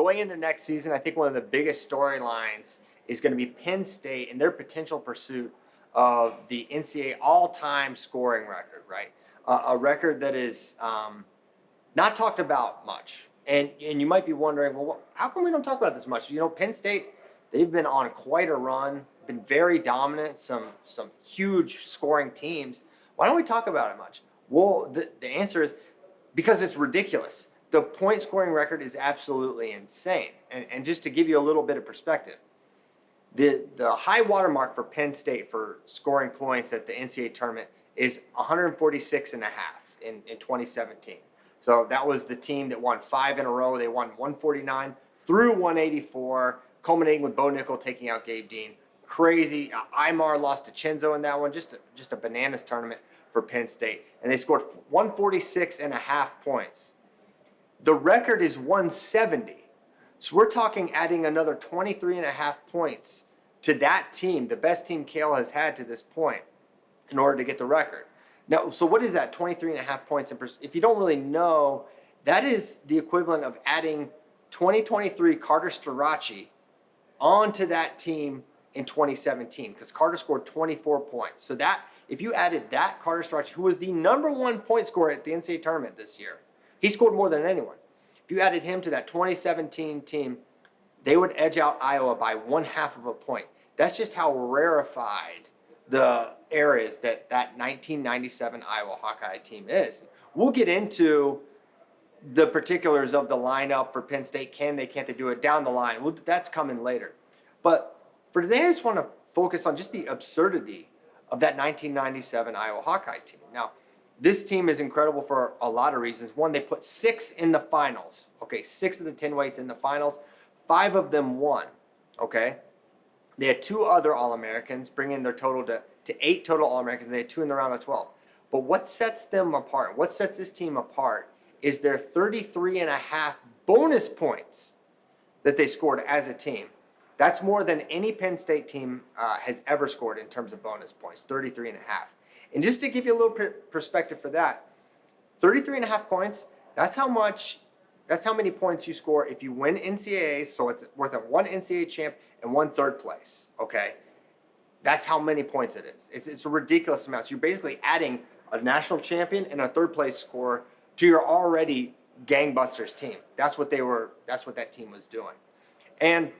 going into next season, I think one of the biggest storylines is going to be Penn State and their potential pursuit of the NCAA all-time scoring record, right? A record that is not talked about much. And you might be wondering, well, how come we don't talk about this much? You know, Penn State, they've been on quite a run, been very dominant, some huge scoring teams. Why don't we talk about it much? Well, the answer is because it's ridiculous. The point scoring record is absolutely insane. And just to give you a little bit of perspective, the high watermark for Penn State for scoring points at the NCAA tournament is 146 and a half in 2017. So that was the team that won 5 in a row. They won 149 through 184, culminating with Bo Nickel taking out Gabe Dean. Crazy. Aymar lost to Chenzo in that one. Just a bananas tournament for Penn State. And they scored 146 and a half points. The record is 170. So we're talking adding another 23 and a half points to that team, the best team Cale has had to this point, in order to get the record. Now, so what is that 23 and a half points? If you don't really know, that is the equivalent of adding 2023 Carter Strachey onto that team in 2017, because Carter scored 24 points. So that, if you added that Carter Strachey, who was the #1 point scorer at the NCAA tournament this year, he scored more than anyone. If you added him to that 2017 team, they would edge out Iowa by 1/2 of a point. That's just how rarefied the era is that 1997 Iowa Hawkeye team is. We'll get into the particulars of the lineup for Penn State. Can't they do it down the line? Well, that's coming later. But for today, I just want to focus on just the absurdity of that 1997 Iowa Hawkeye team. Now, this team is incredible for a lot of reasons. One, they put 6 in the finals. Okay, 6 of the 10 weights in the finals. 5 of them won. Okay? They had 2 other All-Americans, bringing their total to 8 total All-Americans. They had 2 in the round of 12. But what sets them apart, what sets this team apart, is their 33 and a half bonus points that they scored as a team. That's more than any Penn State team has ever scored in terms of bonus points, 33 and a half. And just to give you a little perspective for that, 33 and a half points, that's how many points you score if you win NCAA, so it's worth of 1 NCAA champ and 1 third place, okay? That's how many points it is. It's a ridiculous amount. So you're basically adding a national champion and a third place score to your already gangbusters team. That's what that team was doing. And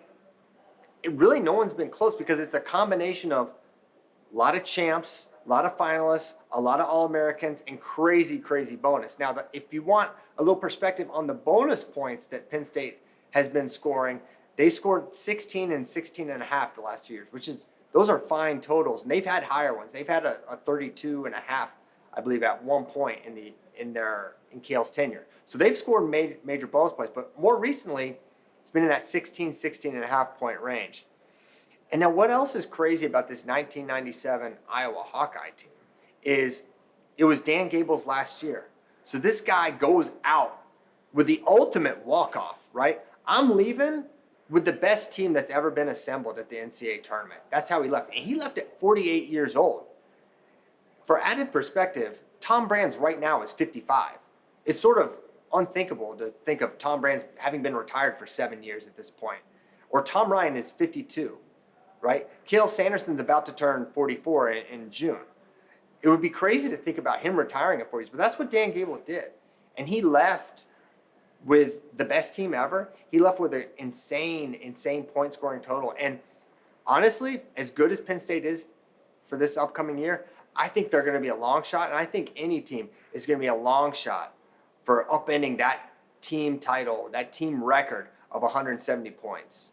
really no one's been close because it's a combination of a lot of champs, a lot of finalists, a lot of All-Americans, and crazy, crazy bonus. Now, if you want a little perspective on the bonus points that Penn State has been scoring, they scored 16 and 16 and a half the last 2 years, those are fine totals. And they've had higher ones. They've had a 32 and a half, I believe, at one point in Cale's tenure. So they've scored major bonus points, but more recently, it's been in that 16 and a half point range. And now what else is crazy about this 1997 Iowa Hawkeye team is it was Dan Gable's last year. So this guy goes out with the ultimate walk-off, right? I'm leaving with the best team that's ever been assembled at the NCAA tournament. That's how he left. And he left at 48 years old. For added perspective, Tom Brands right now is 55. It's sort of unthinkable to think of Tom Brands having been retired for 7 years at this point. Or Tom Ryan is 52. Right? Cale Sanderson's about to turn 44 in June. It would be crazy to think about him retiring at 40s, but that's what Dan Gable did. And he left with the best team ever. He left with an insane point scoring total. And honestly, as good as Penn State is for this upcoming year, I think they're going to be a long shot. And I think any team is going to be a long shot for upending that team title, that team record of 170 points.